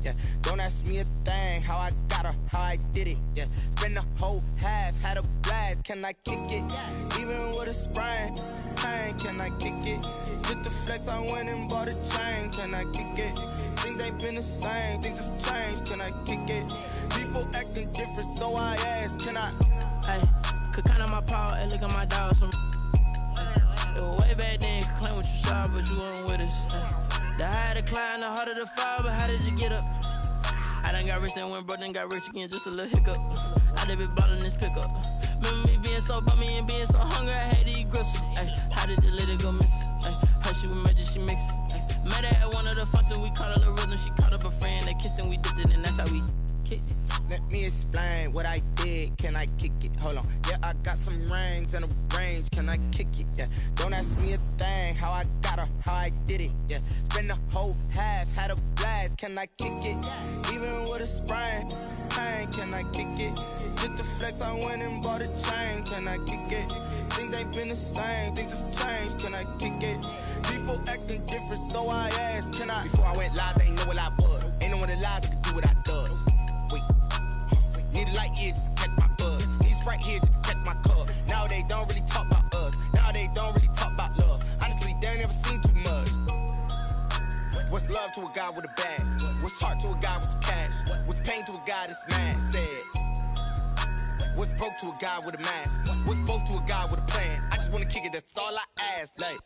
yeah. Don't ask me a thing, how I got her, how I did it, yeah. Spend the whole half, had a blast, can I kick it? Even with a sprain, pain, can I kick it? Just the flex, I went and bought a chain, can I kick it? Things ain't been the same, things have changed, can I kick it? People acting different, so I ask, can I? Hey, could count on my power, and look at my dogs from. It was way back then, could claim what you saw, but you weren't with us. The higher the climb, the harder the fall, but how did you get up? I done got rich, then went broke, then got rich again, just a little hiccup. I done been bottling this pickup. Remember me being so bummy and being so hungry, I had to eat gristle. Ay, how did the lady go miss? Ay, her she was magic, she mixed. Ay, met her at one of the functions, we caught a little rhythm, she caught up a friend, they kissed and we dipped it, and that's how we kicked it. Let me explain what I did, can I kick it? Hold on, yeah, I got some rings and a range, can I kick it? Yeah, don't ask me a thing, how I got her, how I did it, yeah. Spend the whole half, had a blast, can I kick it? Even with a sprain, pain, can I kick it? Just the flex, I went and bought a chain, can I kick it? Things ain't been the same, things have changed, can I kick it? People acting different, so I asked, can I? Before I went live, they ain't know what I was. Ain't no one alive that could do what I does. Wait. Need a light here just to catch my buzz. Need Sprite here just to catch my cup. Now they don't really talk about us. Now they don't really talk about love. Honestly, they ain't never seen too much. What's love to a guy with a bag? What's heart to a guy with some cash? What's pain to a guy that's mad? Said. What's broke to a guy with a mask? What's both to a guy with a plan? I just wanna kick it, that's all I ask. Like,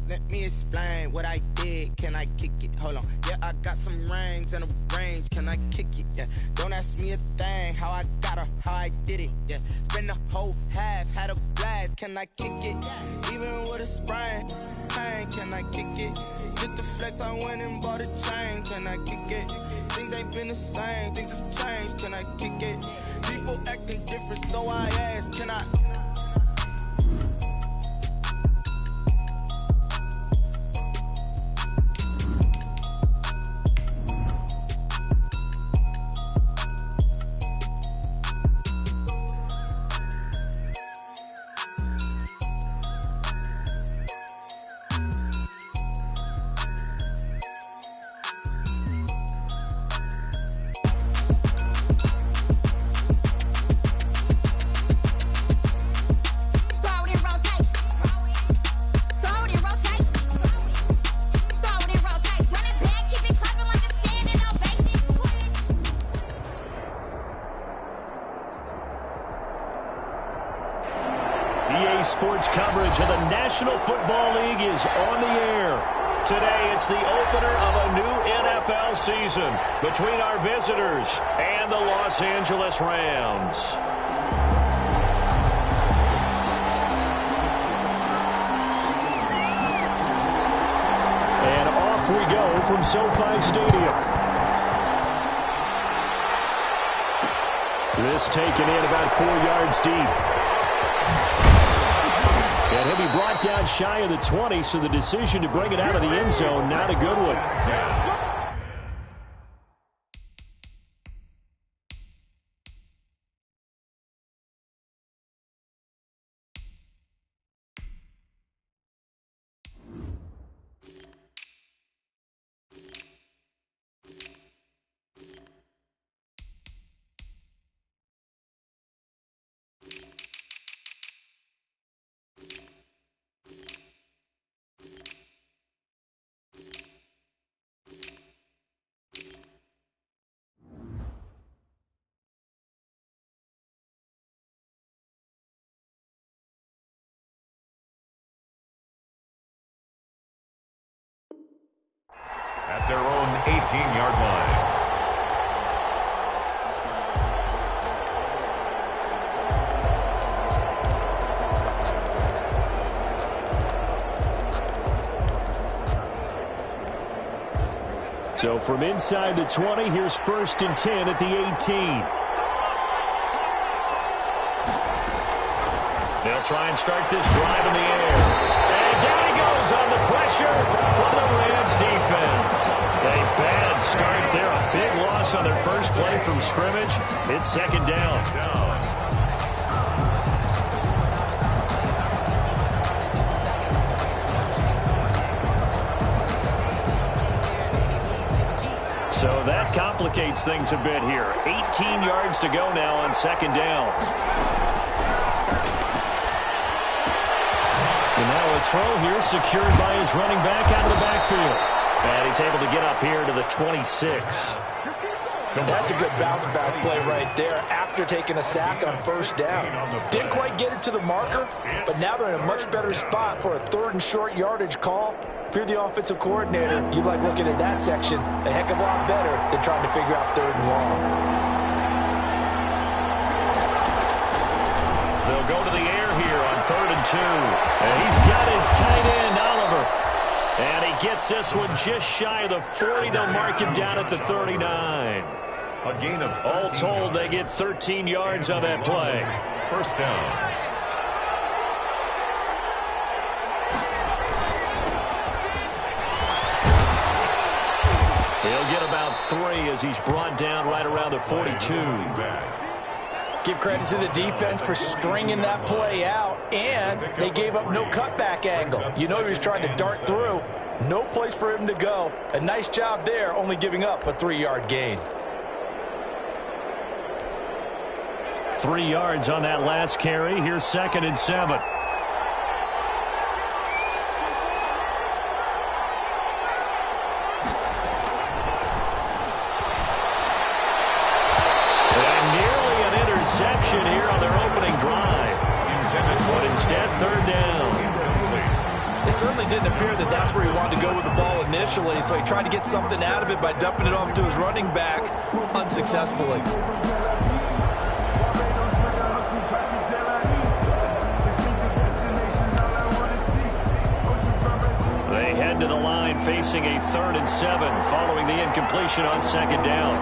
let me explain what I did, can I kick it? Hold on, yeah, I got some rings and a range, can I kick it? Yeah, don't ask me a thing, how I got her, how I did it? Yeah, spend the whole half, had a blast, can I kick it? Even with a sprain, pain, can I kick it? Just the flex, I went and bought a chain, can I kick it? Things ain't been the same, things have changed, can I kick it? People acting different, so I ask, can I? Sports coverage of the National Football League is on the air. Today, it's the opener of a new NFL season between our visitors and the Los Angeles Rams. And off we go from SoFi Stadium. This taken in about 4 yards deep. And he'll be brought down shy of the 20, so the decision to bring it out of the end zone, not a good one. At their own 18-yard line. So from inside the 20, here's 1st and 10 at the 18. They'll try and start this drive in the air. And down he goes on the pressure from the Rams defense. A bad start there. A big loss on their first play from scrimmage. It's 2nd down. So that complicates things a bit here. 18 yards to go now on second down. And now a throw here secured by his running back out of the backfield. And he's able to get up here to the 26. That's a good bounce-back play right there after taking a sack on first down. Didn't quite get it to the marker, but now they're in a much better spot for a third and short yardage call. If you're the offensive coordinator, you like looking at that section a heck of a lot better than trying to figure out third and long. They'll go to the air here on 3rd and 2. And he's got his tight end, Oliver. And he gets this one just shy of the 40. They'll mark him down at the 39. A gain of all told, they get 13 yards on that play. First down. He'll get about 3 as he's brought down right around the 42. Give credit to the defense for stringing that play out, and they gave up no cutback angle. You know he was trying to dart through. No place for him to go. A nice job there, only giving up a 3-yard gain. 3 yards on that last carry. Here's 2nd and 7. And nearly an interception here on their opening drive. But instead, 3rd down. It certainly didn't appear that that's where he wanted to go with the ball initially, so he tried to get something out of it by dumping it off to his running back unsuccessfully. They head to the line facing a 3rd and 7 following the incompletion on 2nd down.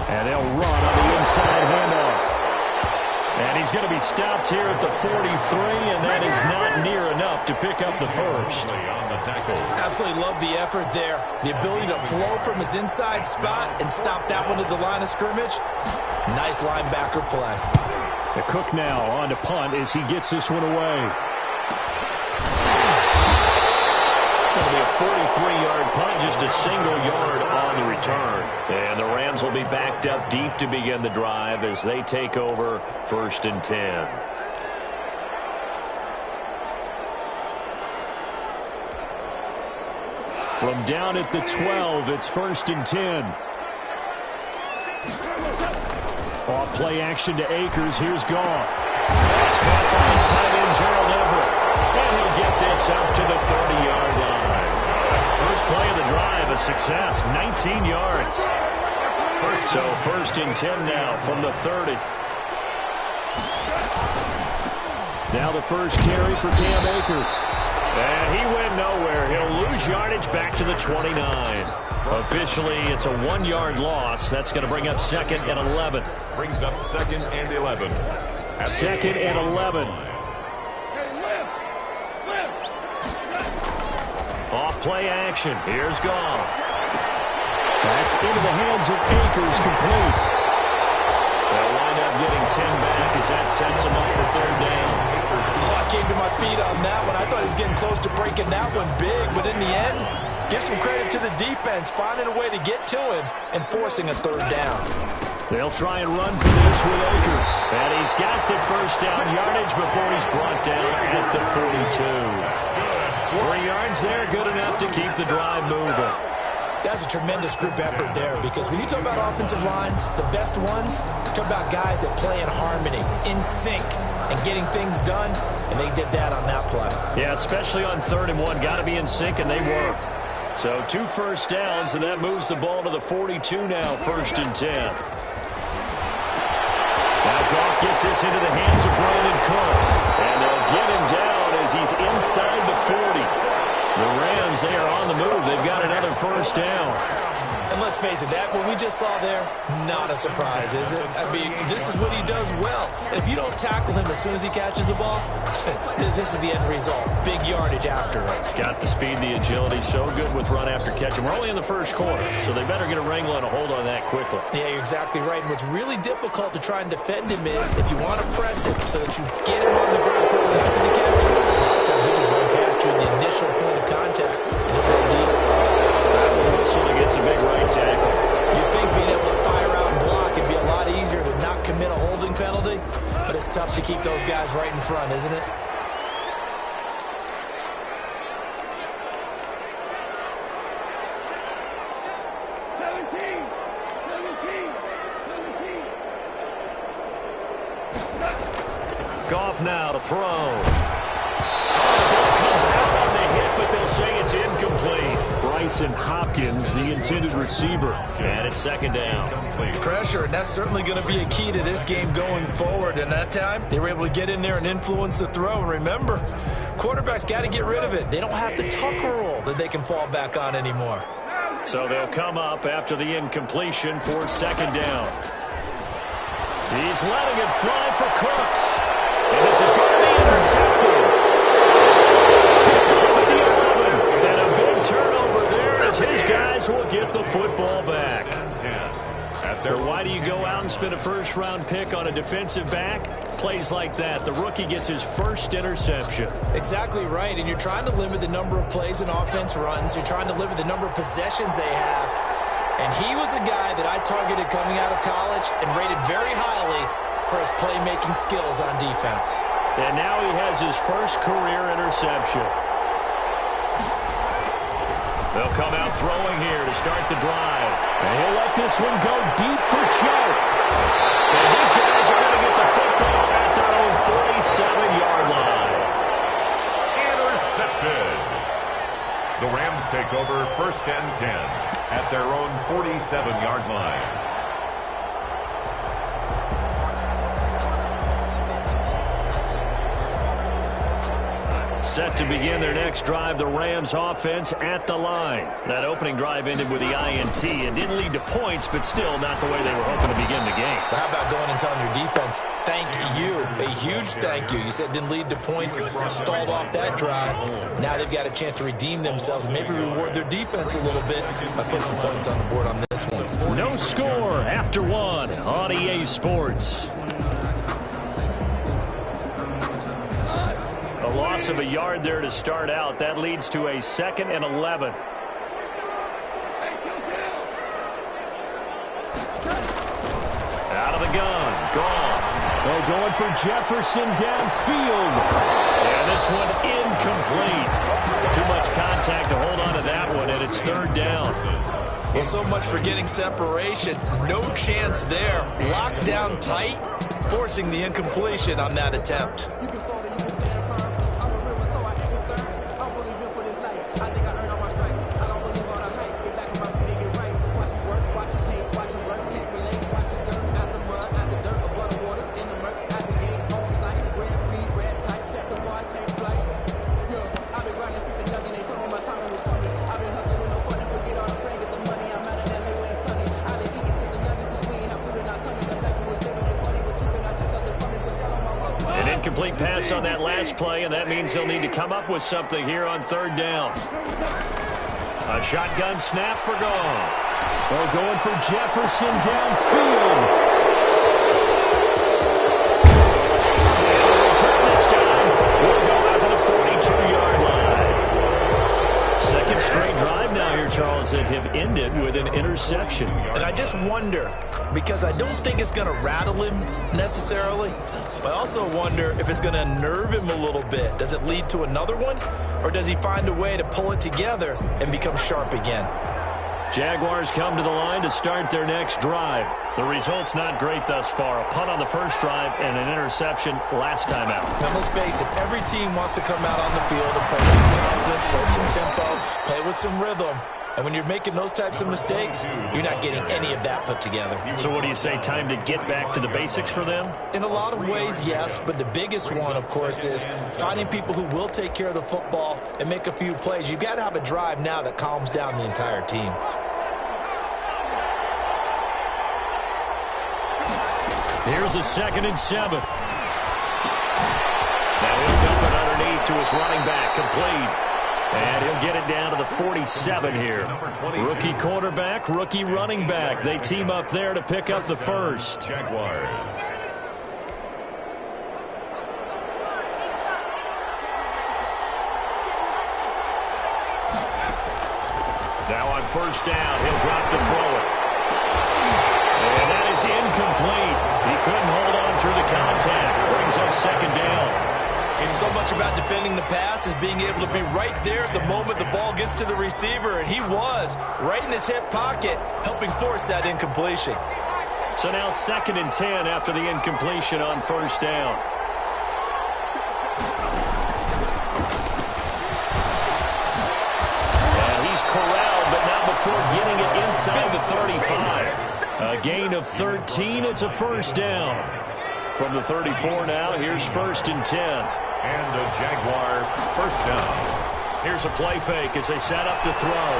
And they'll run on the inside handoff. And he's going to be stopped here at the 43, and that is not near enough to pick up the first. Absolutely love the effort there. The ability to flow from his inside spot and stop that one at the line of scrimmage. Nice linebacker play. The Cook now on to punt as he gets this one away. Going to be a 43-yard punt, just a single yard on the return. And the Rams will be backed up deep to begin the drive as they take over 1st and 10. From down at the 12, it's 1st and 10. Off play action to Akers. Here's Goff. That's caught by his tight end, Gerald Everett. And he'll get this up to the 30-yard line. First play of the drive, a success, 19 yards. So 1st and 10 now from the 30. Now the first carry for Cam Akers. And he went nowhere. He'll lose yardage back to the 29. Officially, it's a 1-yard loss. That's going to bring up 2nd and 11. Brings up 2nd and 11. 2nd and 11. Off play action. Here's Goff. That's into the hands of Akers, complete. They'll wind up getting 10 back as that sets him up for 3rd down. Oh, I came to my feet on that one. I thought he was getting close to breaking that one big, but in the end, give some credit to the defense, finding a way to get to him and forcing a 3rd down. They'll try and run for this with Akers. And he's got the first down yardage before he's brought down at the 42. 3 yards there, good enough to keep the drive moving. That's a tremendous group effort there, because when you talk about offensive lines, the best ones, talk about guys that play in harmony, in sync, and getting things done, and they did that on that play. Yeah, especially on 3rd and 1. Got to be in sync, and they were. So 2 first downs, and that moves the ball to the 42 now, 1st and 10. Now Goff gets this into the hands of Brandon Cooks, and they'll get him down as he's inside the 40. The Rams, they are on the move. They've got another first down. And let's face it, that what we just saw there, not a surprise, is it? I mean, this is what he does well. And if you don't tackle him as soon as he catches the ball, this is the end result. Big yardage afterwards. Got the speed, the agility, so good with run after catch. And we're only in the first quarter, so they better get a wrangle and a hold on that quickly. Yeah, you're exactly right. And what's really difficult to try and defend him is if you want to press him so that you get him on the ground quickly after the catch, a lot of times he just run past you at the initial point of contact and he'll go deep. So he gets a big right tackle. You'd think being able to fire out and block would be a lot easier to not commit a holding penalty, but it's tough to keep those guys right in front, isn't it? Goff now to throw. Comes out on the hit, but they'll say it's incomplete. Bryson Hopkins, the intended receiver. And it's second down. Pressure, and that's certainly going to be a key to this game going forward. And that time, they were able to get in there and influence the throw. And remember, quarterbacks got to get rid of it. They don't have the Tucker rule that they can fall back on anymore. So they'll come up after the incompletion for second down. He's letting it fly for Cooks. And this is going to be intercepted. Picked off at the 11. And a big turnover there as his guys will get the football back. But why do you go out and spend a first-round pick on a defensive back? Plays like that. The rookie gets his first interception. Exactly right, and you're trying to limit the number of plays an offense runs. You're trying to limit the number of possessions they have. And he was a guy that I targeted coming out of college and rated very highly for his playmaking skills on defense. And now he has his first career interception. They'll come out throwing here to start the drive. And he'll let this one go deep for choke. And these guys are going to get the football at their own 47-yard line. Intercepted. The Rams take over 1st and 10 at their own 47-yard line. Set to begin their next drive, the Rams offense at the line. That opening drive ended with the INT. It didn't lead to points, but still not the way they were hoping to begin the game. But how about going and telling your defense, thank you, a huge thank you. You said it didn't lead to points, stalled off that drive. Now they've got a chance to redeem themselves, maybe reward their defense a little bit by putting some points on the board on this one. No score after one on EA Sports. A loss of a yard there to start out. That leads to a 2nd and 11. Out of the gun. Gone. They're going for Jefferson downfield. And this one incomplete. Too much contact to hold on to that one, and it's 3rd down. Well, so much for getting separation. No chance there. Locked down tight, forcing the incompletion on that attempt. Complete pass on that last play, and that means they'll need to come up with something here on 3rd down. A shotgun snap for Goff. They're going for Jefferson downfield. And the return this time will go out to the 42-yard line. 2nd straight drive now here, Charles, that have ended with an interception. And I just wonder, because I don't think it's going to rattle him necessarily, but I also wonder if it's going to unnerve him a little bit. Does it lead to another one, or does he find a way to pull it together and become sharp again? Jaguars come to the line to start their next drive. The result's not great thus far. A punt on the first drive and an interception last time out. Now, let's face it, every team wants to come out on the field and play with some confidence, play with some tempo, play with some rhythm. And when you're making those types of mistakes, you're not getting any of that put together. So what do you say, time to get back to the basics for them? In a lot of ways, yes, but the biggest one, of course, is finding people who will take care of the football and make a few plays. You've got to have a drive now that calms down the entire team. Here's a 2nd and 7. Now he'll dump it underneath to his running back, complete. And he'll get it down to the 47 here. Rookie quarterback, rookie running back. They team up there to pick up the first. Jaguars. Now on 1st down, he'll drop to throw it. And that is incomplete. He couldn't hold on through the contact. Brings up 2nd down. So much about defending the pass is being able to be right there at the moment the ball gets to the receiver, and he was right in his hip pocket, helping force that incompletion. So now 2nd and 10 after the incompletion on 1st down. And he's corralled, but not before getting it inside the 35. A gain of 13, it's a 1st down. From the 34 now, here's 1st and 10. And a Jaguar 1st down. Here's a play fake as they set up to throw.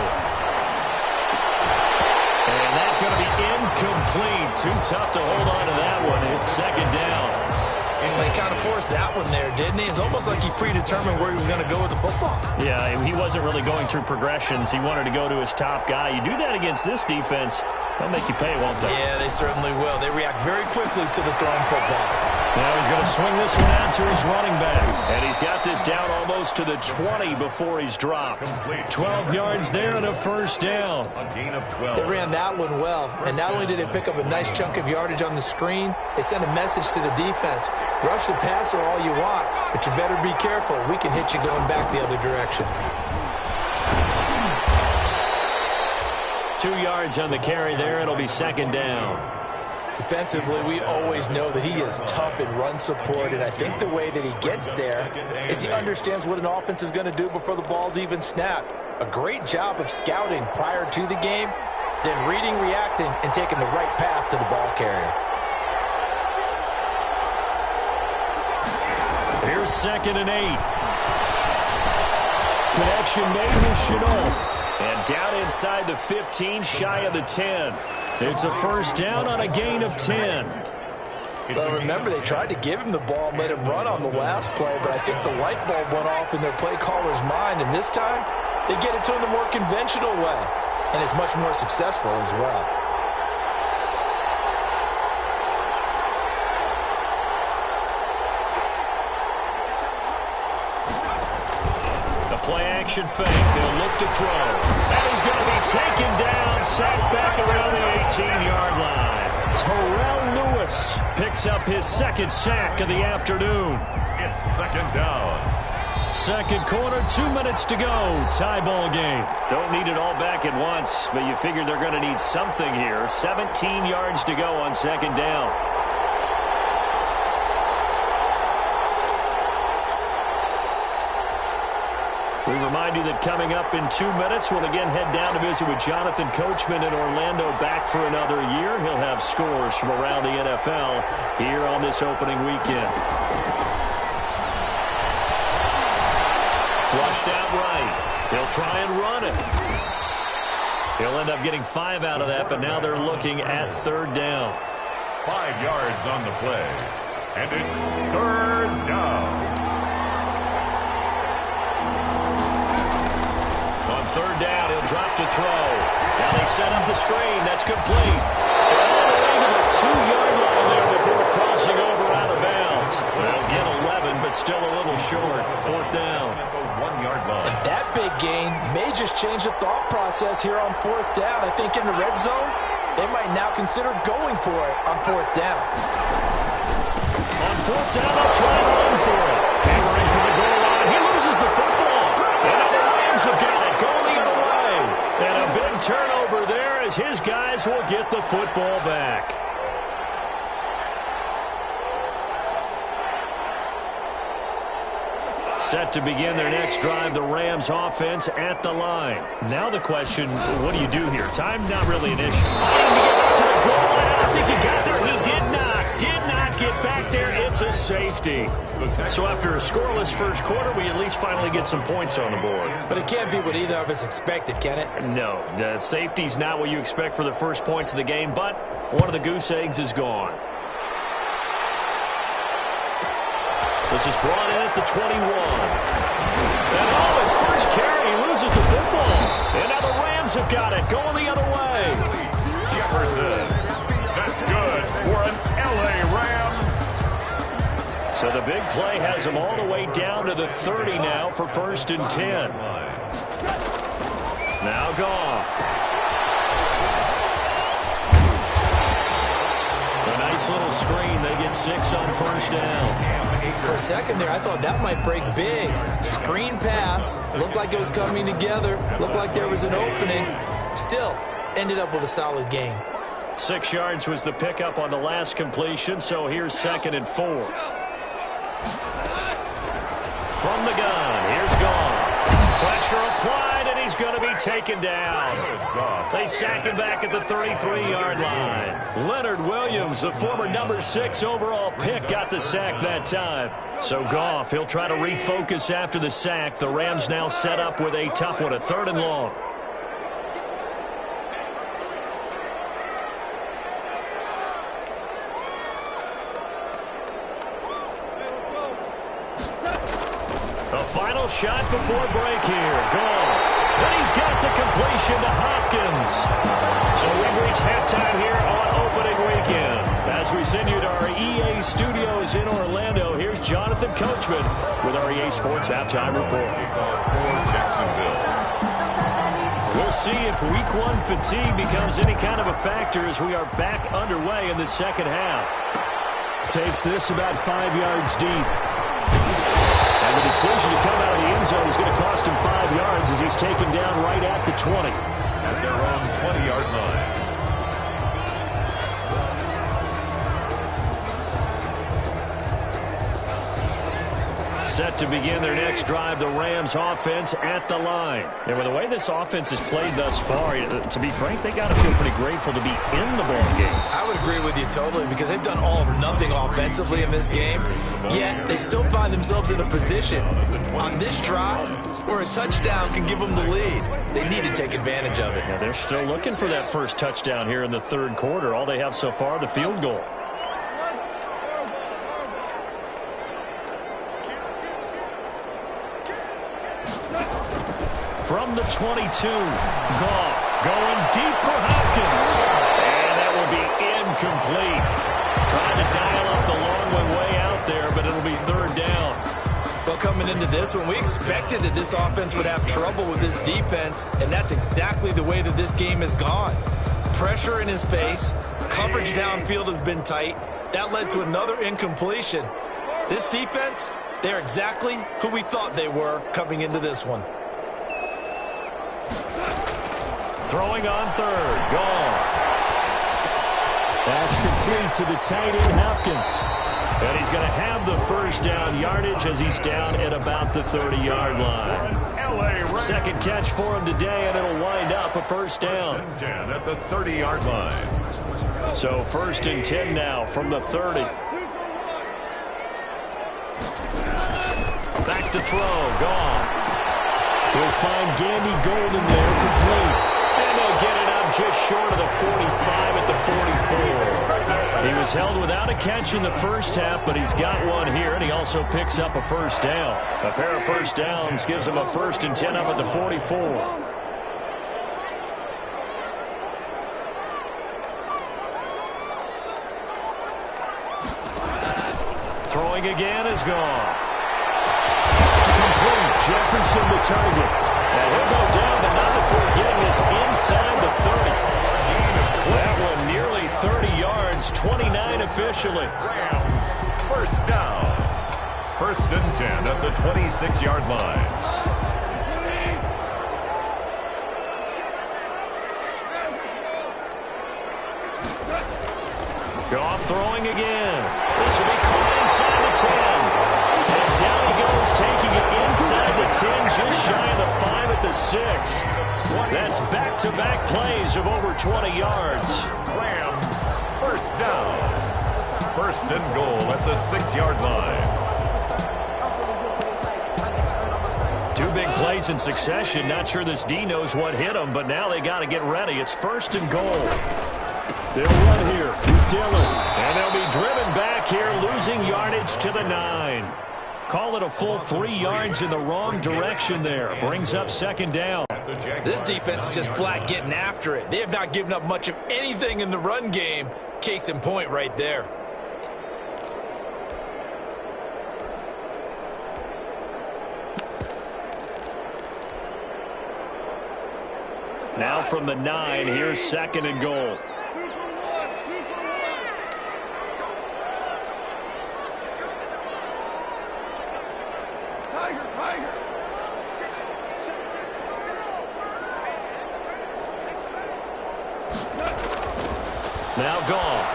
And that's going to be incomplete. Too tough to hold on to that one. It's 2nd down. They kind of forced that one there, didn't he? It's almost like he predetermined where he was going to go with the football. Yeah, he wasn't really going through progressions. He wanted to go to his top guy. You do that against this defense, they'll make you pay, won't they? Yeah, they certainly will. They react very quickly to the thrown football. Now he's going to swing this one out to his running back. And he's got this down almost to the 20 before he's dropped. 12 yards there and a 1st down. A gain of 12. They ran that one well. And not only did they pick up a nice chunk of yardage on the screen, they sent a message to the defense. Rush the passer all you want, but you better be careful. We can hit you going back the other direction. 2 yards on the carry there. It'll be 2nd down. Defensively, we always know that he is tough in run support, and I think the way that he gets there is he understands what an offense is going to do before the ball's even snapped. A great job of scouting prior to the game, then reading, reacting, and taking the right path to the ball carrier. Here's 2nd and 8. Connection made with Shenault. And down inside the 15, shy of the 10. It's a 1st down on a gain of 10. Well, remember, they tried to give him the ball and let him run on the last play, but I think the light bulb went off in their play caller's mind, and this time they get it to him the more conventional way, and it's much more successful as well. Play-action fake. They'll look to throw. And he's going to be taken down, sacked back around the 18-yard line. Terrell Lewis picks up his 2nd sack of the afternoon. It's 2nd down. 2nd quarter, 2 minutes to go. Tie ball game. Don't need it all back at once, but you figure they're going to need something here. 17 yards to go on 2nd down. We remind you that coming up in 2 minutes, we'll again head down to visit with Jonathan Coachman in Orlando, back for another year. He'll have scores from around the NFL here on this opening weekend. Flushed out right. He'll try and run it. He'll end up getting 5 out of that, but now they're looking at 3rd down. 5 yards on the play. And it's 3rd down. 3rd down, he'll drop to throw. Now they set up the screen. That's complete. All the way to the 2-yard line there before crossing over out of bounds. They'll get 11, but still a little short. 4th down. At the 1-yard line. And that big gain may just change the thought process here on 4th down. I think in the red zone, they might now consider going for it on 4th down. On 4th down, they'll try and run for it. Hammering for the goal line. He loses the football. And the Rams have got it. Going the other way. And a big turnover there as his guys will get the football back. Set to begin their next drive, the Rams offense at the line. Now the question, what do you do here? Time not really an issue. Fighting to get back to the goal line. I think he got there. He did not get back there. It's a safety. So after a scoreless first quarter, we at least finally get some points on the board. But it can't be what either of us expected, can it? No, the safety's not what you expect for the first points of the game, but one of the goose eggs is gone. This is brought in at the 21. And his first carry, he loses the football. And now the Rams have got it, going the other way. Jefferson. That's good for an L.A. Rams. So the big play has them all the way down to the 30 now for 1st and 10. Now Goff. A nice little screen. They get 6 on 1st down. For a second there, I thought that might break big. Screen pass. Looked like it was coming together. Looked like there was an opening. Still, ended up with a solid gain. 6 yards was the pickup on the last completion, so here's 2nd and 4. From the gun, here's Goff. Pressure applied, and he's going to be taken down. They sack him back at the 33-yard line. Leonard Williams, the former number 6 overall pick, got the sack that time. So Goff, he'll try to refocus after the sack. The Rams now set up with a tough one, a 3rd and long. Final shot before break here. Goff. And he's got the completion to Hopkins. So we've reached halftime here on opening weekend. As we send you to our EA studios in Orlando, here's Jonathan Coachman with our EA Sports Halftime Report. We'll see if Week 1 fatigue becomes any kind of a factor as we are back underway in the second half. Takes this about 5 yards deep. And the decision to come out of the end zone is going to cost him 5 yards as he's taken down right at the 20. At their own 20-yard line. Set to begin their next drive, the Rams offense at the line. And with the way this offense has played thus far, to be frank, they got to feel pretty grateful to be in the ball game. I would agree with you totally because they've done all or nothing offensively in this game, yet they still find themselves in a position on this drive where a touchdown can give them the lead. They need to take advantage of it. Yeah, they're still looking for that first touchdown here in the 3rd quarter. All they have so far, the field goal. From the 22, Goff going deep for Hopkins. And that will be incomplete. Trying to dial up the long way out there, but it'll be 3rd down. Well, coming into this one, we expected that this offense would have trouble with this defense, and that's exactly the way that this game has gone. Pressure in his face, coverage downfield has been tight. That led to another incompletion. This defense, they're exactly who we thought they were coming into this one. Throwing on 3rd, Goff. That's complete to the tight end, Hopkins. And he's going to have the 1st down yardage as he's down at about the 30-yard line. 2nd catch for him today, and it'll wind up a 1st down. 10 at the 30-yard line. So 1st and 10 now from the 30. Back to throw, Goff. He'll find Gandy Golden there, complete. And they'll get it up just short of the 45 at the 44. He was held without a catch in the first half, but he's got one here, and he also picks up a 1st down. A pair of 1st downs gives him a 1st and 10 up at the 44. Throwing again is Goff. Complete. Jefferson the target. And he'll go down, but not before getting this inside the 30. That one nearly 30 yards, 29 officially. Rams, 1st down. 1st and 10 at the 26-yard line. Goff throwing again. This will be caught inside the 10. And down he goes, taking it inside the 10, just shy of the 5 at the 6. That's back-to-back plays of over 20 yards. Rams, 1st down. 1st and goal at the 6-yard line. 2 big plays in succession. Not sure this D knows what hit him, but now they got to get ready. It's 1st and goal. They'll run here with Dillon. And they'll be driven back here, losing yardage to the 9. Call it a full 3 yards in the wrong direction there. Brings up second down. This defense is just flat getting after it. They have not given up much of anything in the run game. Case in point right there. Now from the 9, here's second and goal. Now gone.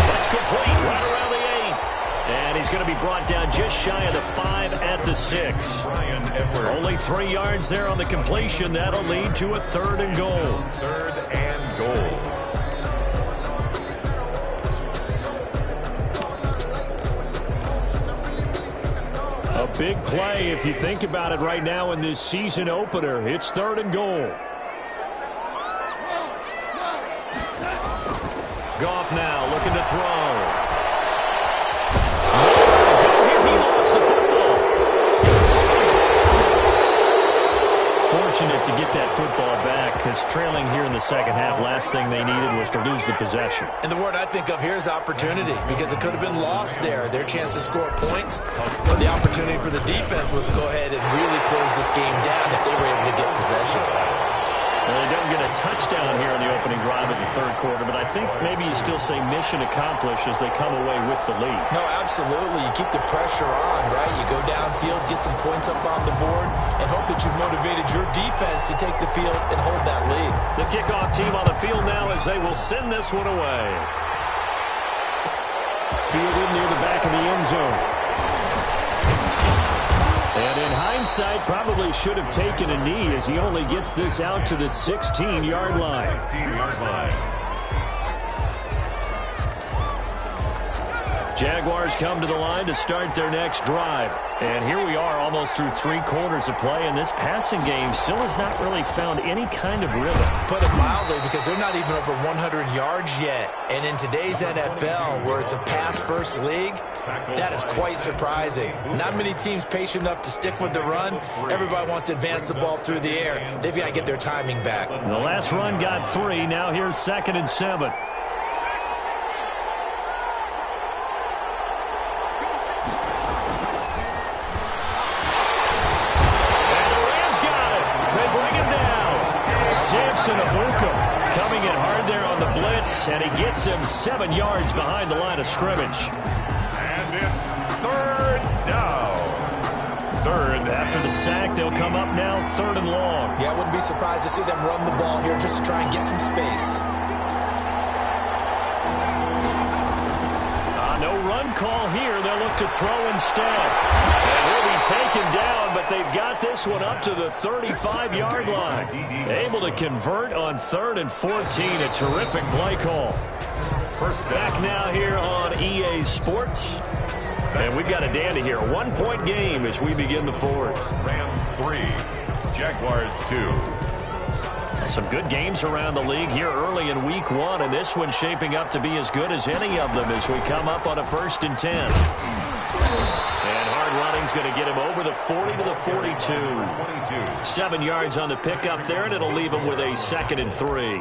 That's complete right around the 8. And he's going to be brought down just shy of the 5 at the 6. Only 3 yards there on the completion. That'll lead to a 3rd and goal. 3rd and goal. A big play if you think about it right now in this season opener. It's 3rd and goal. Goff now looking to throw. He lost the football. Fortunate to get that football back, because trailing here in the second half, last thing they needed was to lose the possession. And the word I think of here is opportunity, because it could have been lost there. Their chance to score points. But the opportunity for the defense was to go ahead and really close this game down if they were able to get possession. Well, they don't get a touchdown here in the opening drive of the 3rd quarter, but I think maybe you still say mission accomplished as they come away with the lead. No, absolutely. You keep the pressure on, right? You go downfield, get some points up on the board, and hope that you've motivated your defense to take the field and hold that lead. The kickoff team on the field now as they will send this one away. Fielded near the back of the end zone. And in hindsight, probably should have taken a knee as he only gets this out to the 16-yard line. 16-yard line. Jaguars come to the line to start their next drive. And here we are almost through 3 quarters of play, and this passing game still has not really found any kind of rhythm. Put it mildly, because they're not even over 100 yards yet. And in today's NFL, where it's a pass-first league, that is quite surprising. Not many teams patient enough to stick with the run. Everybody wants to advance the ball through the air. They've got to get their timing back. The last run got 3. Now here's 2nd and 7. Coming in hard there on the blitz, and he gets him 7 yards behind the line of scrimmage. And it's 3rd down. 3rd. After the sack, they'll come up now 3rd and long. Yeah, I wouldn't be surprised to see them run the ball here just to try and get some space. No run call here. They'll look to throw instead. And he'll be taken down, but they've got this one up to the 35-yard line. Able to convert on 3rd and 14. A terrific play call. Back now here on EA Sports. And we've got a dandy here. A 1-point game as we begin the 4th. Rams 3, Jaguars 2. Some good games around the league here early in week 1, and this one's shaping up to be as good as any of them as we come up on a 1st and 10. And hard running's going to get him over the 40 to the 42. 7 yards on the pickup there, and it'll leave him with a 2nd and 3.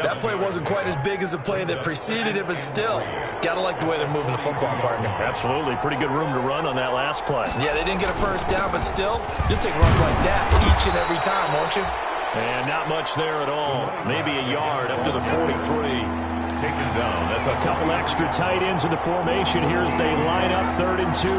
That play wasn't quite as big as the play that preceded it, but still, got to like the way they're moving the football, partner. Absolutely. Pretty good room to run on that last play. Yeah, they didn't get a 1st down, but still, you'll take runs like that each and every time, won't you? And not much there at all. Maybe a yard up to the 43. Taken down. A couple extra tight ends in the formation here as they line up 3rd and 2.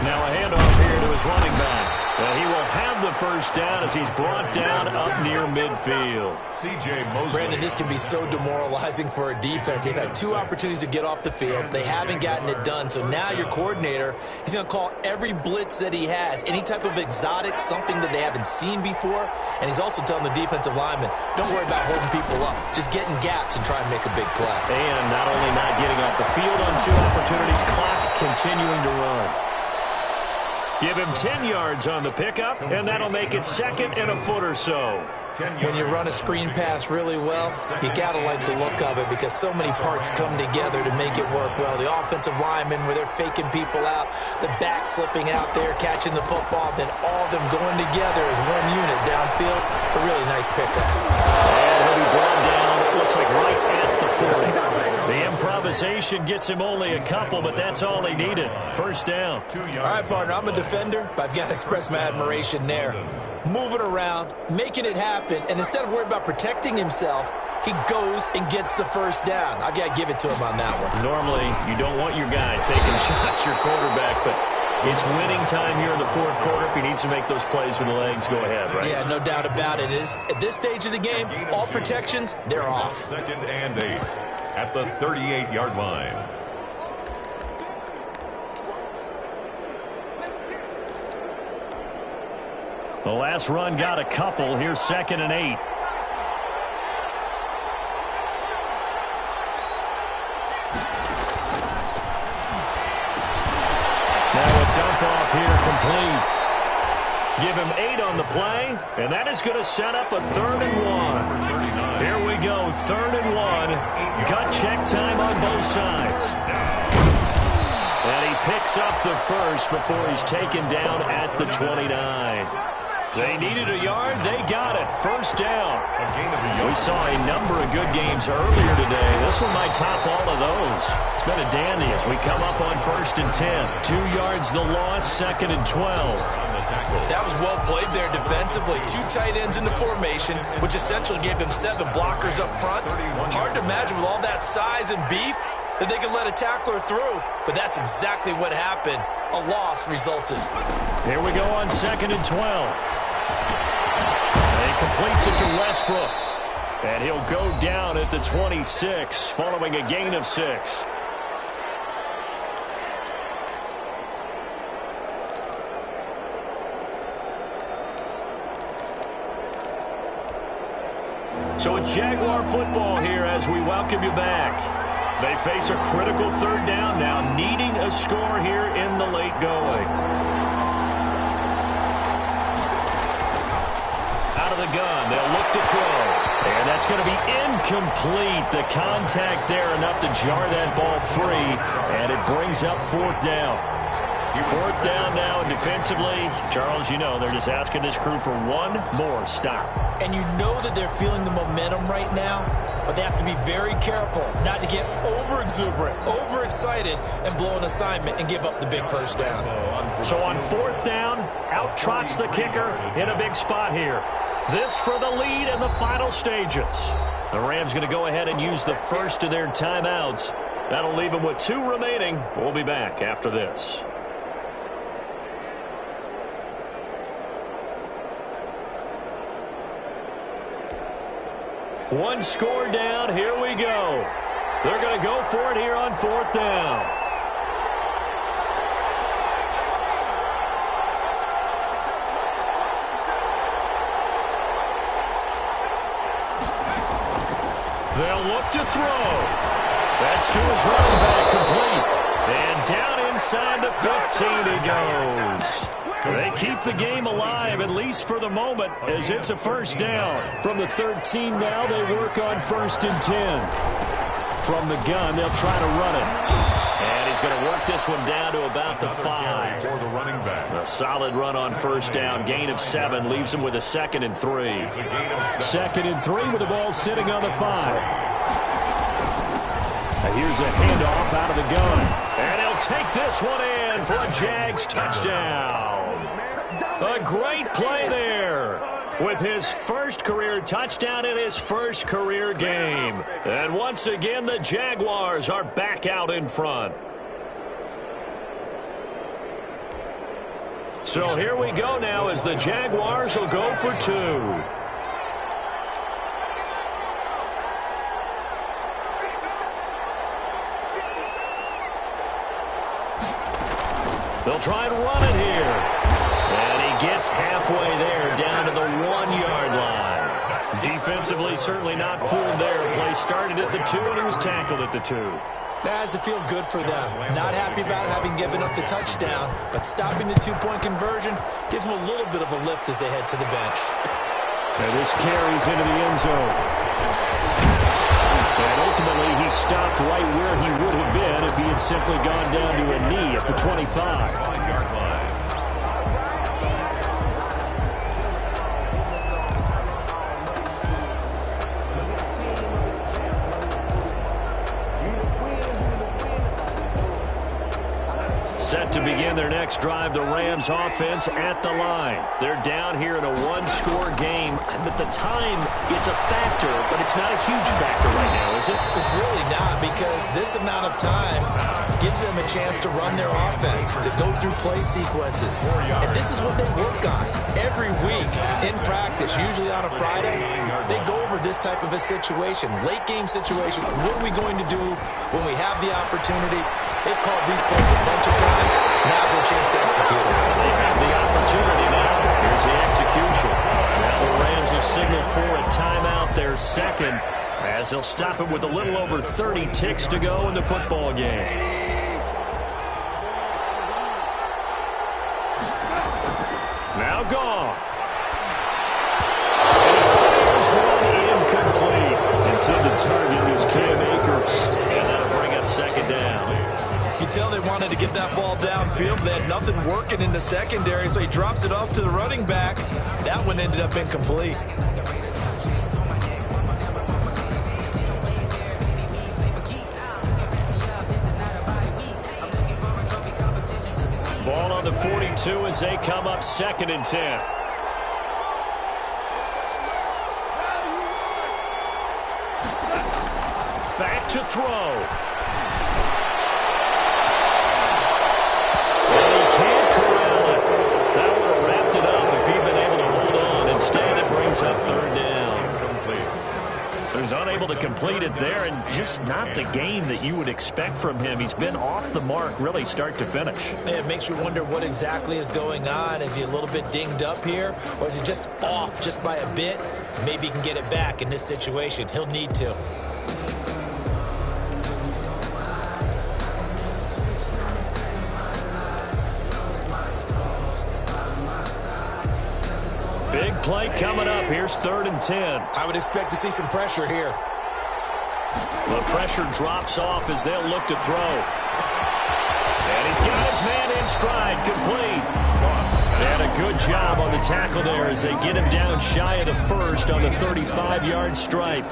Now a handoff here to his running back. And he will have the 1st down as he's brought down up near midfield. C.J. Mosley. Brandon, this can be so demoralizing for a defense. They've had 2 opportunities to get off the field. They haven't gotten it done. So now your coordinator, he's going to call every blitz that he has, any type of exotic, something that they haven't seen before. And he's also telling the defensive lineman, don't worry about holding people up. Just get in gaps and try and make a big play. And not only not getting off the field on 2 opportunities, clock continuing to run. Give him 10 yards on the pickup, and that'll make it 2nd and a foot or so. When you run a screen pass really well, you got to like the look of it because so many parts come together to make it work well. The offensive linemen, where they're faking people out, the back slipping out there, catching the football, then all of them going together as one unit downfield. A really nice pickup. And he'll be brought down, it looks like right at the 40. The improvisation gets him only a couple, but that's all he needed. First down. All right, partner, I'm a defender, but I've got to express my admiration there. Moving around, making it happen, and instead of worrying about protecting himself, he goes and gets the first down. I've got to give it to him on that one. Normally, you don't want your guy taking shots, your quarterback, but it's winning time here in the fourth quarter. If he needs to make those plays with the legs, go ahead, right? Yeah, no doubt about it. At this stage of the game, all protections, they're off. Second and 8 at the 38-yard line. The last run got a couple. Here's second and 8. Now a dump off here complete. Give him 8 on the play, and that is going to set up a 3rd and 1. Here we go, 3rd and 1. Gut check time on both sides. And he picks up the first before he's taken down at the 29. They needed a yard. They got it. First down. We saw a number of good games earlier today. This one might top all of those. It's been a dandy as we come up on 1st and 10. 2 yards the loss, 2nd and 12. That was well played there defensively. 2 tight ends in the formation, which essentially gave him 7 blockers up front. Hard to imagine with all that size and beef that they could let a tackler through, but that's exactly what happened. A loss resulted. Here we go on 2nd and 12. And he completes it to Westbrook. And he'll go down at the 26 following a gain of 6. So it's Jaguar football here as we welcome you back. They face a critical 3rd down now, needing a score here in the late going. Out of the gun, they'll look to throw. And that's going to be incomplete. The contact there enough to jar that ball free. And it brings up 4th down. 4th down now defensively. Charles, you know they're just asking this crew for one more stop. And you know that they're feeling the momentum right now, but they have to be very careful not to get over-exuberant, overexcited, and blow an assignment and give up the big first down. So on 4th down, out trots the kicker in a big spot here. This for the lead in the final stages. The Rams going to go ahead and use the first of their timeouts. That'll leave them with 2 remaining. We'll be back after this. One score down. Here we go. They're going to go for it here on 4th down. They'll look to throw. That's to his running back, complete. And down inside the 15 he goes. They keep the game alive, at least for the moment, as it's a first down. From the 13 now, they work on 1st and 10. From the gun, they'll try to run it. And he's going to work this one down to about the 5. For the running back. A solid run on 1st down. Gain of 7 leaves him with a 2nd and 3. 2nd and 3 with the ball sitting on the 5. And here's a handoff out of the gun. And he'll take this one in for a Jags touchdown. A great play there with his first career touchdown in his first career game. And once again, the Jaguars are back out in front. So here we go now as the Jaguars will go for 2. They'll try and run it here. And he gets halfway there down to the 1-yard line. Defensively, certainly not fooled there. Play started at the 2 and he was tackled at the 2. That has to feel good for them. Not happy about having given up the touchdown, but stopping the 2-point conversion gives them a little bit of a lift as they head to the bench. And this carries into the end zone. And ultimately, he stopped right where he would have been if he had simply gone down to a knee at the 25. Set to begin their next drive, the Rams offense at the line. They're down here in a one-score game. At the time, it's a factor, but it's not a huge factor right now, is it? It's really not, because this amount of time gives them a chance to run their offense, to go through play sequences. And this is what they work on every week in practice, usually on a Friday. They go over this type of a situation, late-game situation. What are we going to do when we have the opportunity? They've called these plays a bunch of times. Now's their chance to execute them. They have the opportunity now. Here's the execution. Now the Rams will signal for a timeout, their second, as they'll stop it with a little over 30 ticks to go in the football game. Now Goff. And he fires one incomplete. Intended target was Cam Akers. And that'll bring up second down. You can tell they wanted to get that ball downfield, but they had nothing working in the secondary, so he dropped it off to the running back. That one ended up incomplete. Ball on the 42 as they come up 2nd and 10. Back to throw. Up 3rd down. He was unable to complete it there, and just not the game that you would expect from him. He's been off the mark really start to finish. It makes you wonder what exactly is going on. Is he a little bit dinged up here, or is he just off just by a bit? Maybe he can get it back in this situation. He'll need to. Big play coming up. Here's 3rd and 10. I would expect to see some pressure here. The pressure drops off as they'll look to throw. And he's got his man in stride, complete. And a good job on the tackle there as they get him down shy of the first on the 35-yard stripe.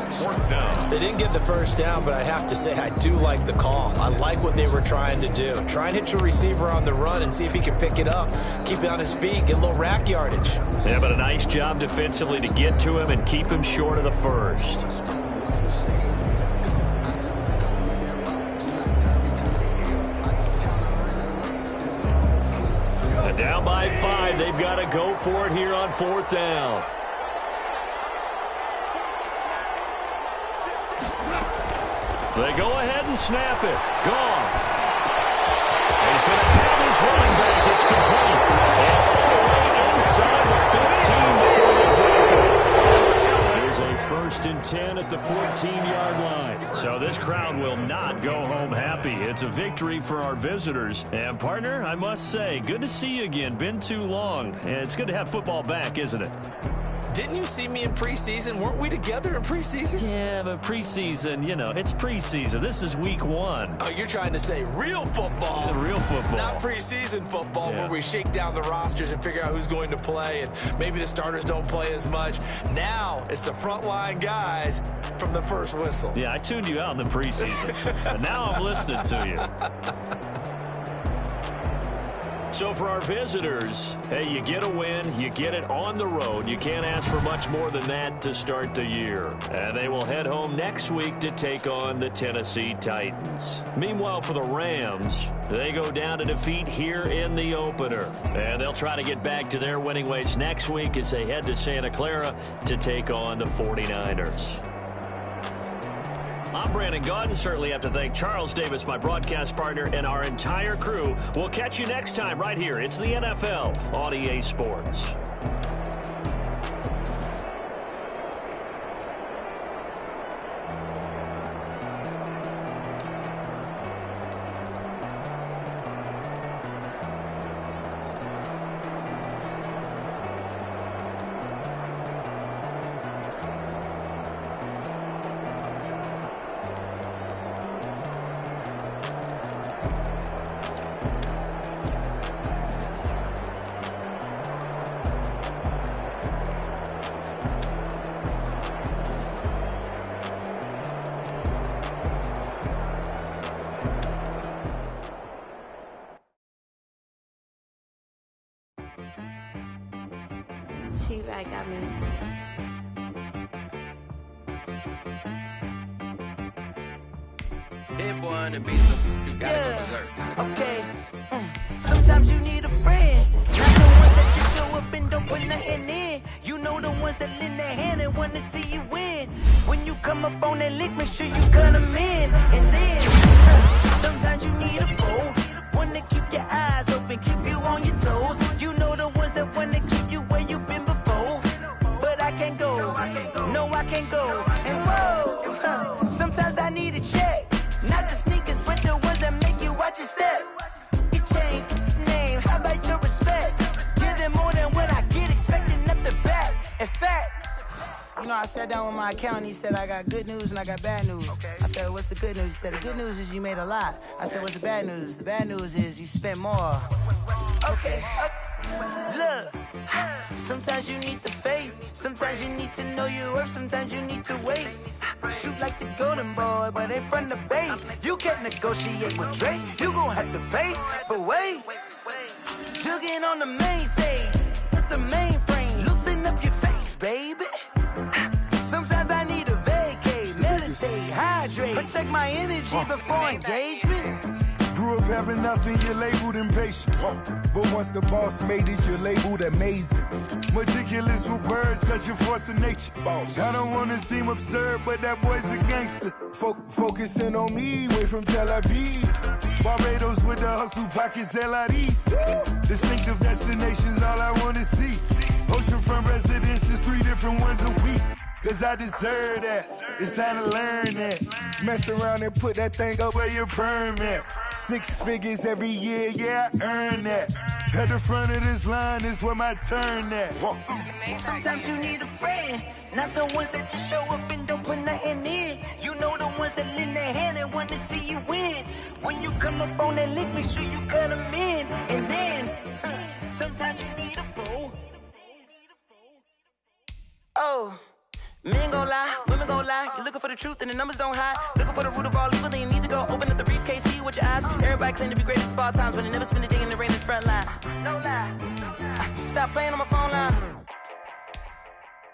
They didn't get the first down, but I have to say I do like the call. I like what they were trying to do. Try and hit your receiver on the run and see if he can pick it up. Keep it on his feet, get a little rack yardage. Yeah, but a nice job defensively to get to him and keep him short of the first. Down by 5. They've got to go for it here on 4th down. They go ahead and snap it. Goff. He's going to have his running back. It's complete. And all the way inside the 15 before they drop it. There's a 1st and 10 at the 14-yard line. So this crowd will not go home happy. It's a victory for our visitors. And, partner, I must say, good to see you again. Been too long. And it's good to have football back, isn't it? Didn't you see me in preseason? Weren't we together in preseason? Yeah, but preseason, you know, it's preseason. This is week 1. Oh, you're trying to say real football. Real football. Not preseason football, yeah, where we shake down the rosters and figure out who's going to play, and maybe the starters don't play as much. Now it's the frontline guys from the first whistle. Yeah, I tuned you out in the preseason. And now I'm listening to you. So for our visitors, hey, you get a win, you get it on the road. You can't ask for much more than that to start the year. And they will head home next week to take on the Tennessee Titans. Meanwhile, for the Rams, they go down to defeat here in the opener. And they'll try to get back to their winning ways next week as they head to Santa Clara to take on the 49ers. I'm Brandon Gaudin. Certainly have to thank Charles Davis, my broadcast partner, and our entire crew. We'll catch you next time right here. It's the NFL on EA Sports. T-Rag got me. Hit boy on the beat, so you gotta go berserk. Okay. Sometimes you need a friend. Not the ones that just show up and don't put nothing in. You know the ones that lend their hand and want to see you win. When you come up on that lick, make sure you cut them in. And then, sometimes you need a foe. One to keep your eyes open, keep you on your toes. You know the ones that want to keep you where you've been before. But I can't go. No, I can't go. And whoa, sometimes I need a check. Not the sneakers, but the ones that make you watch your step. You change name, how about your respect? Give them more than what I get, expecting nothing back. In fact, you know, I sat down with my accountant, he said I got good news and I got bad news. I said, what's the good news? He said, the good news is you made a lot. I said, what's the bad news? The bad news is you spent more. Okay. Look, sometimes you need the faith. Sometimes you need to know your worth. Sometimes you need to wait. Shoot like the golden boy, but in front of the bay. You can't negotiate with Drake. You gon' have to pay. But wait, jugging on the main stage with the mainframe. Loosen up your face, baby. Sometimes I need a vacate, meditate, hydrate, protect my energy before engagement. Grew up having nothing, you're labeled impatient. But once the boss made it, you're labeled amazing. Meticulous with words, such a force of nature. I don't wanna seem absurd, but that boy's a gangster. Focusing on me, way from Tel Aviv. Barbados with the hustle pockets, LIDs. Distinctive destinations, all I wanna see. Oceanfront residences, 3 different ones a week. Cause I deserve that, it's time to learn that. Mess around and put that thing up where your permit. 6 figures every year, yeah, I earn that. At the front of this line is where my turn at. Sometimes you need a friend, not the ones that just show up and don't put nothing in. You know the ones that lend their hand and want to see you win. When you come up on that lick, make sure you cut them in. And then, sometimes you need a fool. Oh. Men gon' lie, women gon' lie. You're looking for the truth and the numbers don't hide. Looking for the root of all evil, then you need to go open up the briefcase, see with your eyes. Everybody claim to be greatest of all times, but they never spend a day in the rain in the front line. No lie. Stop playing on my phone line.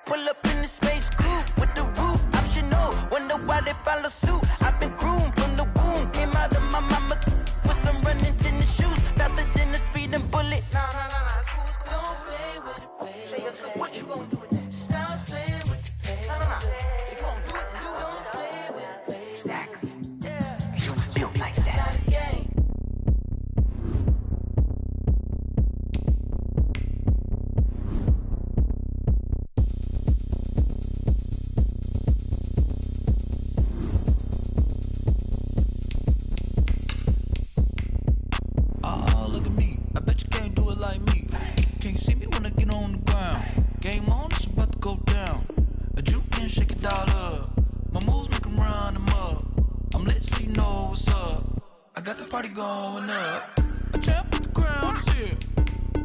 Pull up in the space coupe with the roof optional. Wonder why they follow suit. I've been groomed from the womb. Came out of my mama with some running tennis shoes. Faster than the speeding bullet. No, it's cool, it's cool. Don't play with it, baby. Say, so what you gon' do with it? Stop playing with it. No. If you don't do it, then you don't play with it, baby. Exactly. Yeah. You built like that. Oh, look at me. I bet you can't do it like me. Can't see me when I get on the ground. Game on, it's about to go down. A juke and shake it all up. My moves make them run them up. I'm lit so you know what's up. I got the party going up. A champ with the crown is here.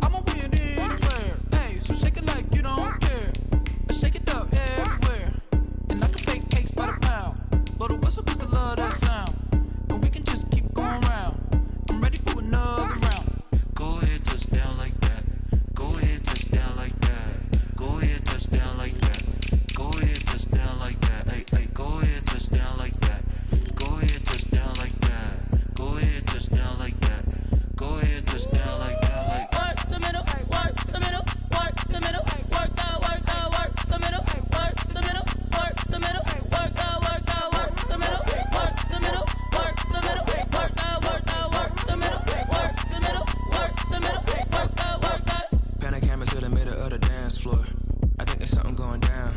I'ma win anywhere. Hey, so shake it like you don't care. I shake it up everywhere. And I can bake cakes by the pound. Blow the whistle cause I love that sound. And we can just keep going round. I'm ready for another round. Go ahead, touch down like that. Go ahead, touch down like that. Go ahead, touch down like that. Go ahead, touch down like that. Hey, go ahead, touch down like that. Go ahead, touch down like that. Go ahead, touch down like that. Go ahead, touch down like that. Like work the middle, work the middle, work the middle, work the middle, work the middle, work the middle, work the middle, work the middle, work the middle, work the middle, work the middle, work the middle, work the. Pan a camera to the middle of the dance floor. I think there's something going down.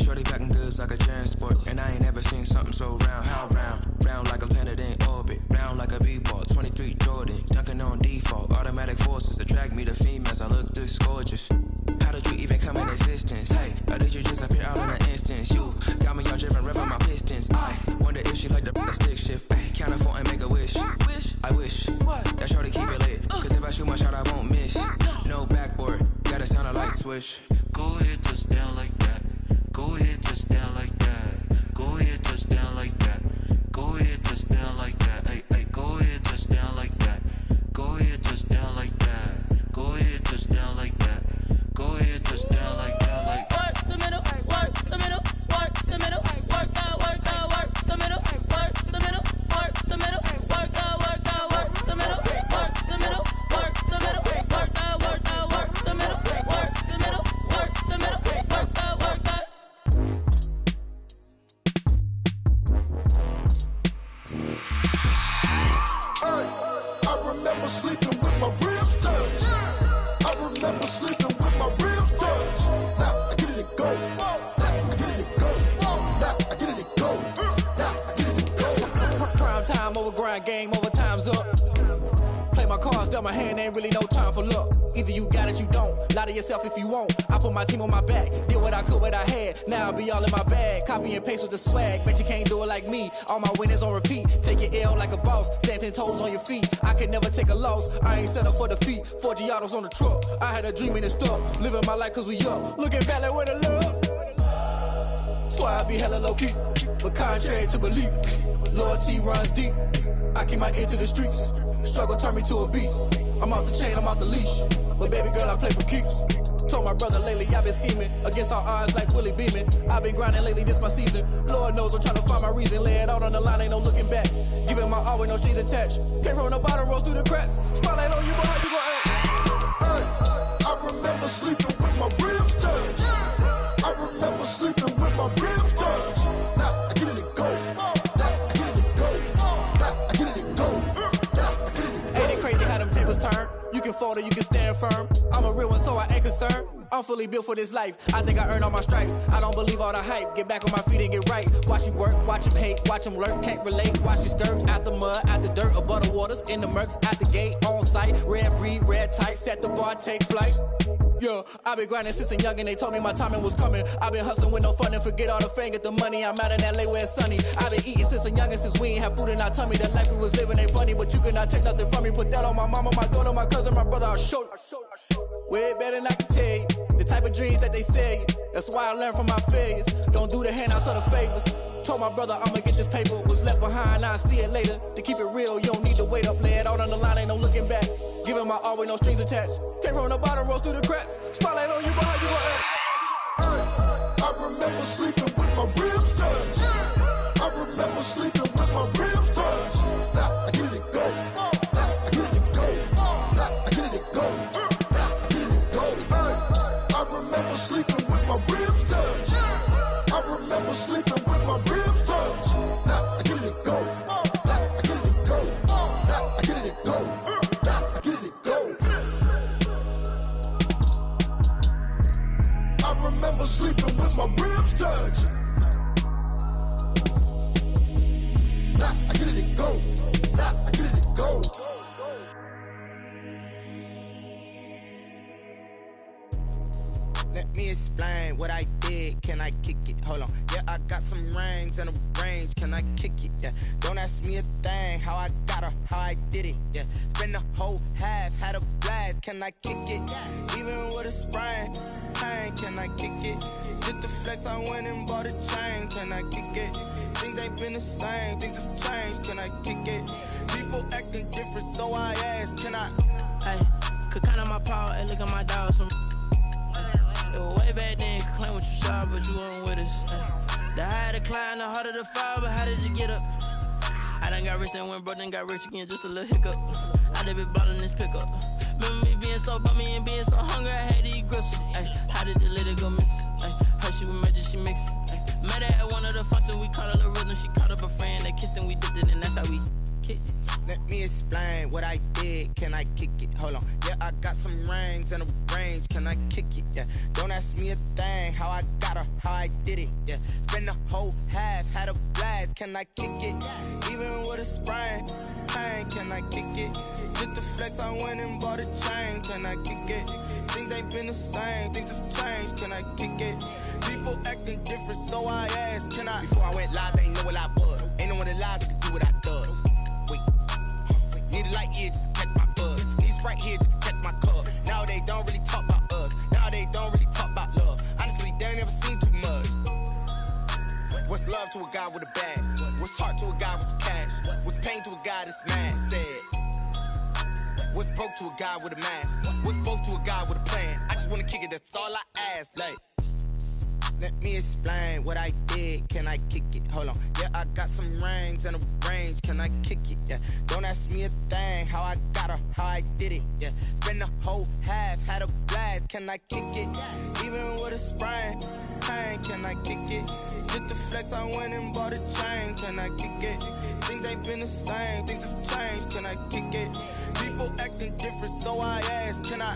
Shorty packing goods like a transport, and I ain't never seen something so round. How round? Round like a planet in orbit, round like a b-ball. 23 Jordan, dunking on default. Automatic forces attract me to females. I look this gorgeous. How did you even come in existence? Hey, or did you just appear out in an instance? You got me all driven, revving my pistons. I wonder if she like the stick shift. Ay, count a 4 and make a wish. I wish that shorty keep it lit. Cause if I shoot my shot, I won't miss. No backboard, gotta sound a light switch. Go ahead, touch down like that. Go ahead, touch down like that. Go ahead, touch down like that. Go ahead, touch down like that. Hey, go ahead, touch down like that. Go ahead, touch down like that. Go ahead, touch down like that. Go ahead, touch down remember sleeping with my ribs touched. I remember sleeping with my ribs touched. Now I get it and go. Now I get it and go. Now I get it and go. Now I get it and go. Prime time over grind, game over, time's up. Play my cards, dealt my hand, ain't really no time for luck. Either you got it, you don't. Lie to yourself if you won't. I put my team on my back, did what I could, what I had. Now I be all in my bag, copy and paste with the swag. Bet you can't do it like me. All my winners on repeat. Take your L like a boss, stand 10 toes on your feet. I can never take a loss. I ain't set up for defeat. 4 Giottos on the truck. I had a dream and it stuck. Living my life cause we up. Looking back like where the love. So I be hella low key, but contrary to belief, loyalty runs deep. I keep my ear to the streets. Struggle turned me to a beast. I'm off the chain, I'm off the leash. But baby girl, I play for keeps. Told my brother lately, I've been scheming against all odds like Willie Beeman. I've been grinding lately, this my season. Lord knows I'm trying to find my reason. Lay it out on the line, ain't no looking back. Giving my all with no strings attached. Came from the bottom, rose through the cracks. Spotlight on you, but how you gon' act? Hey, I remember sleeping with my ribs touched. I remember sleeping with my ribs touched. Now I get it and go. Now I get it and go. Now I get it and go. Ain't it crazy how them tables turn? You can fold or you can stand firm. I'm a real one, so I ain't concerned. I'm fully built for this life. I think I earned all my stripes. I don't believe all the hype. Get back on my feet and get right. Watch you work, watch him hate, watch him lurk. Can't relate, watch you skirt. Out the mud, out the dirt, above the waters, in the murks, out the gate, on site. Red breed, red tight, set the bar, take flight. Yeah, I been grinding since a young and they told me my timing was coming. I been hustling with no fun and forget all the fame, get the money. I'm out in LA where it's sunny. I been eating since a young and since we ain't have food in our tummy. The life we was living ain't funny, but you cannot take nothing from me. Put that on my mama, my daughter, my cousin, my brother, I'll show you. Way better than I can tell you. The type of dreams that they sell you. That's why I learned from my failures. Don't do the handouts or the favors. Told my brother I'ma get this paper. Was left behind, I'll see it later. To keep it real, you don't need to wait up. Lay it out on the line, ain't no looking back. Giving my all with no strings attached. Came from the bottom, rose through the cracks. Spotlight on you, but how you gon' act? I remember sleeping with my ribs touched. I remember sleeping with my ribs touched. Now I get it and go. Now I get it and go. Now I get it and go. Now I get it and go. I remember sleeping with my ribs touched. I remember sleeping with my ribs touched. Now I get it and go. Now I get it and go. Now I get it and go. Now I get it and go. I remember sleeping with my ribs touched. Now I get it and go. Now I get it and go. Let me explain what I did. Can I kick it? Hold on. Yeah, I got some rings and a range. Can I kick it? Yeah. Don't ask me a thing. How I got her, how I did it. Yeah. Spend the whole half, had a blast. Can I kick it? Even with a sprain, pain. Can I kick it? Just the flex, I went and bought a chain. Can I kick it? Things ain't been the same. Things have changed. Can I kick it? People acting different, so I ask. Can I? Hey, could count on my power and look at my dogs. It was way back then, could claim what you saw, but you weren't with us. The higher the climb, the harder the fall, but how did you get up? I done got rich and went broke, then got rich again, just a little hiccup. I done been ballin' this pickup. Remember me being so bummy and being so hungry, I had to eat gristle. How did the lady go miss? Her she with magic, she mixed. Met her at one of the functions, we caught her the rhythm, she caught up a friend, they kissed and we dipped it, and that's how we kicked it. Let me explain what I did. Can I kick it? Hold on. Yeah, I got some rings and a range. Can I kick it? Yeah. Don't ask me a thing. How I got her, how I did it. Yeah. Spend the whole half, had a blast. Can I kick it? Even with a sprain, pain. Can I kick it? Just the flex, I went and bought a chain. Can I kick it? Things ain't been the same. Things have changed. Can I kick it? People acting different, so I asked. Can I? Before I went live, they ain't know what I was. Ain't no one alive that could do what I does. Wait. Need a light here just to catch my buzz. Need Sprite here just to catch my cup. Now they don't really talk about us. Now they don't really talk about love. Honestly, they ain't never seen too much. What's love to a guy with a bag? What's heart to a guy with some cash? What's pain to a guy that's mad? Said. What's broke to a guy with a mask? What's both to a guy with a plan? I just wanna kick it, that's all I ask. Like, let me explain what I did. Can I kick it? Hold on. Yeah, I got some rings and a range. Can I kick it? Yeah. Don't ask me a thing. How I got her, how I did it. Yeah. Spend the whole half, had a blast. Can I kick it? Even with a sprain, pain. Can I kick it? Just the flex, I went and bought a chain. Can I kick it? Things ain't been the same. Things have changed. Can I kick it? People acting different, so I asked, can I